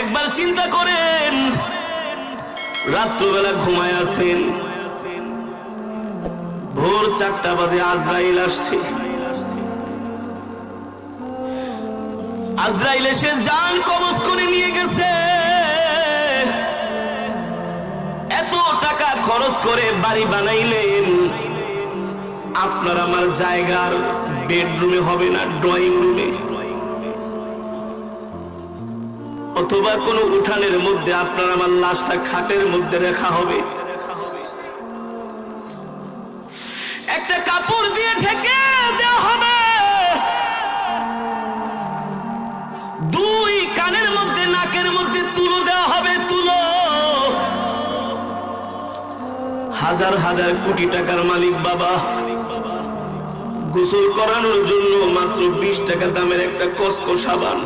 একবার চিন্তা করেন, রাত্রবেলা ঘুমায় আছেন, ভোর 4টা বাজে আজরাইল আসছে। আজরাইল এসে জান কবজ করে নিয়ে গেছে। এত টাকা খরচ করে বাড়ি বানাইলেন, আপনার আমার জায়গার বেডরুমে হবে না, ড্রয়িং রুমে অথবা কোনো উঠানের মধ্যে আপনার আমার লাশটা খাটের মধ্যে রাখা হবে। একটা কাপড় দিয়ে ঢেকে দেওয়া হবে। 2 কানের মধ্যে নাকের মধ্যে তুলো দেওয়া হবে, তুলো। হাজার হাজার কোটি টাকার মালিক বাবা, গোসল করানোর জন্য মাত্র 20 টাকা দামের একটা কসকো সাবান।